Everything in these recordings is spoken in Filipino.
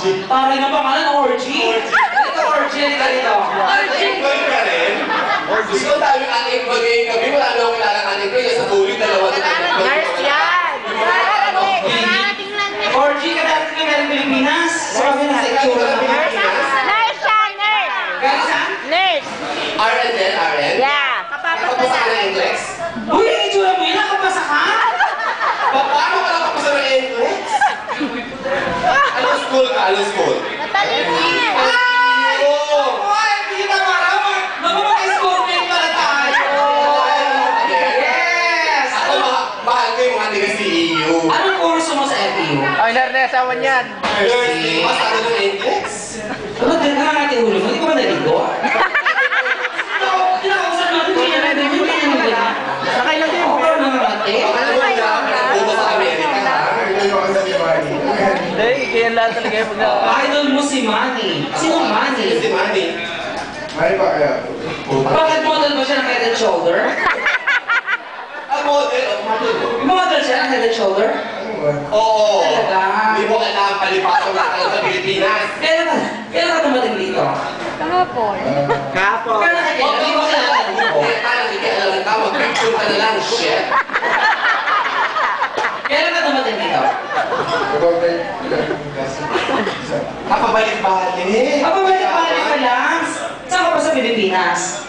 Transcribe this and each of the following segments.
Taray na pangalan, Orgy. Ito, Orgy. Ito. Orgy ka rin? Gusto ko tayo yung ating mag-iing gabi. Wala na akong kilalang ating ko. Yung sa tuloy, dalawa na ating ko. Nurse yan! Nakarating lang niya. Orgy ka dati ka galing Pilipinas. Sabi na sa itsura naman. Nurse siya, nurse! Galing saan? Nurse! RN din, RN? Yeah! Nakapasa ka ng Ingles? Uy, yung itsura mo yun, nakapasa ka? Paano ka nakapasa ng Ingles? Anong school ka? Anong school? Natalingin! Ay! Oy, hindi na maraw. Mag-schoolmate pala tayo. Yes! Ako, mahal ko yung mga tiga-CEU. Anong kurso mo sa FEU? Ay, narnesawan yan. Nursing. Mas ano ng Ingles? Ano, din ka natin ulo mo? Hindi ko ba naligo? Kinakausap natin, hindi na naligo. Hindi na naligo. Sakay lang din. Ako pa naman natin. Ano mo na? Puto sa Amerika, ha? Hindi, kaya lahat talaga yung pag Idol mo si Manny. Sino Manny? Si Manny. Bakit model ba siya ng Head and Shoulder? Ang model, Model siya ng Head and Shoulder? Oo. Talaga? Hindi mo alam, palipasok na ka sa Pilipinas. Kailan ka dumating dito? Kahapon. Kapon. Kailan ka dito? Hindi mo kilala dito. Paano nakikialam ka? Mag-picture ka na lang, shit. Kailan ka dumating dito? Kapabalik-balik. Pabalik-balik ka lang. Saan ka pa sa Pilipinas?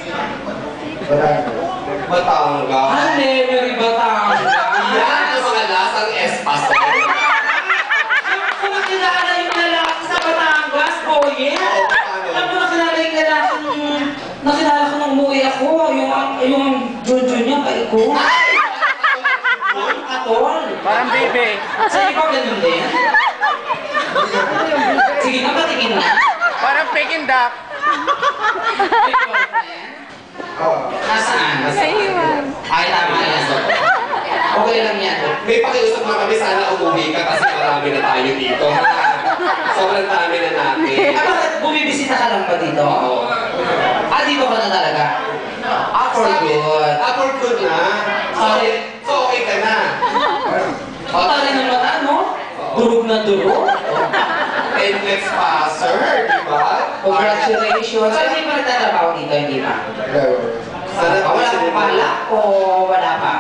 Batangas. Ale, very Batangas. Yan ang mga lasang espas. Kung nakilala yung lalaki sa Batangas, oh yeah. Alam mo, nakilala yung lalaki nakilala ko nung umuwi ako. Yung Junjun niya, paiko. Atol. Parang baby. Sige pa, ganun din. Sige na, patingin na. Parang Peking duck. Nasaan? Ay, tama yan. Okay lang yan. May pakiusap na kami, sana umuwi ka kasi marami na tayo dito. Sobrang dami na natin. Bakit bumibisita ka lang ba dito? Oo. Dito ka na talaga? For good. For good na. So okay ka na. Patay ng mata, no? Durog na durog. Endless passer, di ba? Congratulations. So, hindi pa nagtatrabaho dito, hindi pa? Sana Wala pa pala o wala pa?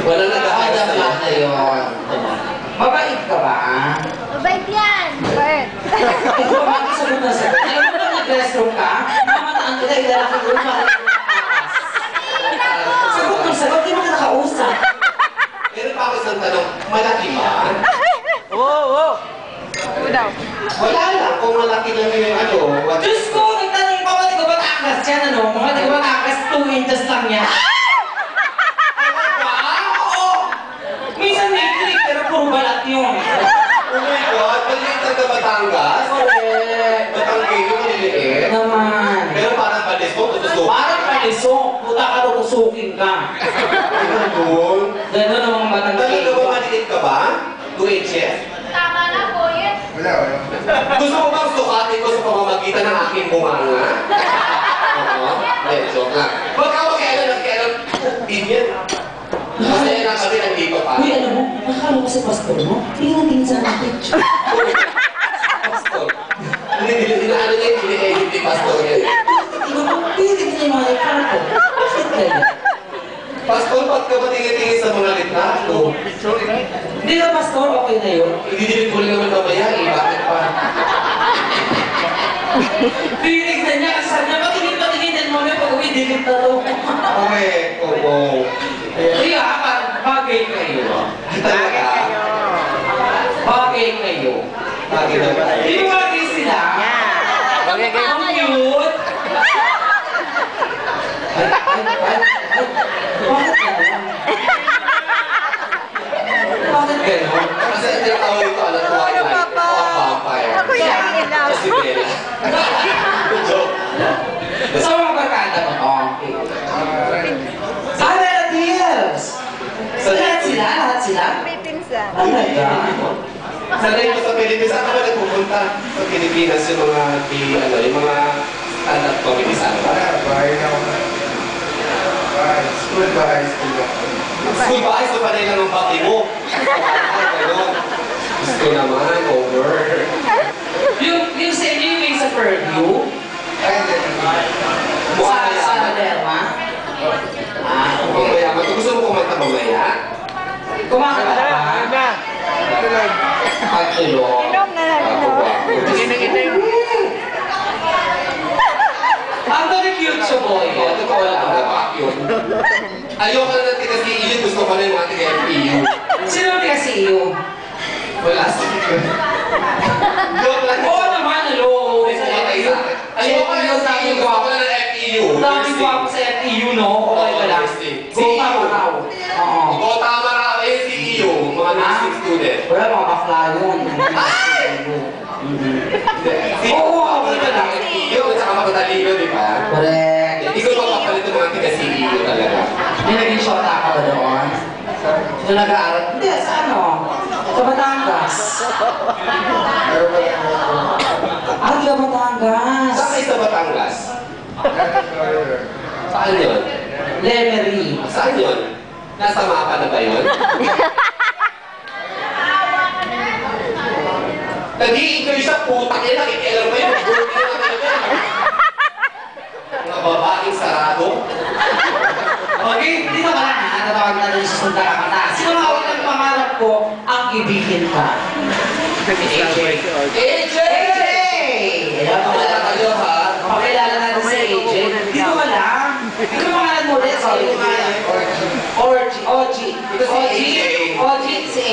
Wala nag-aayos Ada na na yun. Mabait ka ba? Mabait yan! Mabait! Ikaw ba sagot na sagot? Alam mo na nag-restroom ka? Mamataan kita, ilalaki ko yung parang sagot ng sagot, di mo ka nakausap. Meron pa ako isang tanong, malaki ba? Oo. Oo daw. Wala lang, kung malaki lang yung ano. Diyos ko, nagtanong pa ba, di ko ba takas yan, ano? Mga di ko ba takas, 2 inches lang yan. Oo! Minsan may click, pero puro balat yun. Oh my God, maliit lang na Batangas? Correct. Batangas yung maliliit. Naman. Pero parang palisok, tutusok. Parang palisok, puta ka tutusukin ka. Ganun. Gano'n ang mga batang Talaga ba maliit ka ba? 2 inches? Tama na po yan. Gusto mo bang sukatin ko sa pamamagitan ng aking bunganga? Oo. Hindi, joke lang. Huwag ka makialam. Ganyan. Masaya na kami nandito pa. Uy, alam mo, nakakala ko si pastor mo. Tingnan natin sa akin picture. Pastor. Hindi ano niya, hindi-edit ni pastor yan. Tingnan mo, tingnan niya yung mga retrato. Bakit kaya? Pastor, ba't ka ba tingin-tingin sa mga litrato? Hindi na pastor, okay na yun. Hindi ko rin naman mamaya eh. Bakit pa? Tinignan niya kasi sabi niya, patingin din mo pag uwi, dilit na to. Okay, oo. Kaya, bagay kayo. Talaga? Bagay kayo. Bagay na ba? Di ba bagay sila? Bagay kayo. Ang cute. Bakit gano'n? Bakit gano'n? Kasi yung tawag ito, alam ko ay like, vampire. Ako yan, ilaw. Kasi Bella. Joke. So, mga barkada mo to. Relatives! So, lahat sila? May pinsan. Talaga? Sanay mo sa Pilipinas, saan ka ba nagpupunta sa Pilipinas yung mga, yung mga stand-up comedy saan ba? School ba? High school ba? School ba? Ay, so panay lang ng pati mo. Ganon. Diyos Gusto naman, over. Yung sa inyo, yung may sa Fairview? Mukha Sa mayaman. Derma? Mukhang mayaman. Kung gusto mo kumanta mamaya, Kumakanta ka ba? Na. Tulog. at tulong. Inom na lang, inom. Itim. Ang dami cute siya, boy. Oo, totoo lang. Dapat yun. Ayoko na natin kasi yun. Gusto ko na yung mga taga-FPU. Sino ang kasi iyo? Wala sa Joke lang. Oo naman, hello. May pumatay sa akin. Ayoko na yung FPU. Gusto ko na ng FPU. Dami ko ako sa FEU, no? Okay ka lang. Go tama raw. Oo. Oo, tama na. FPU. Mga nursing student. Wala, mga bakla yun. Oo, okay ka lang. FPU at saka matatalino, di ba? Correct. Hindi ko mapapalit ng mga taga-CEU talaga. May naging shota ka ba doon? So nag-aaral? Hindi, sa ano? Sa Batangas. Ah, di ka Batangas. Saan kayo sa Batangas? Saan yun? Lemery. Saan yun? Nasa mapa na ba yun? Nag-i-enjoy siya, putang ina, nakikialam mo yun. Mga babaeng sarado. Okay, dito ka lang ha. Tatawag natin sa Sunda Kakata. Sino nga wala ng pangarap ko ang ibigin ka? AJ! AJ! Ayan, Wala kayo ha? pakilala natin si AJ. Dito ka lang. Dito pangalan mo ulit. Sorry. Orgy. Orgy. Ito si AJ. Orgy. Si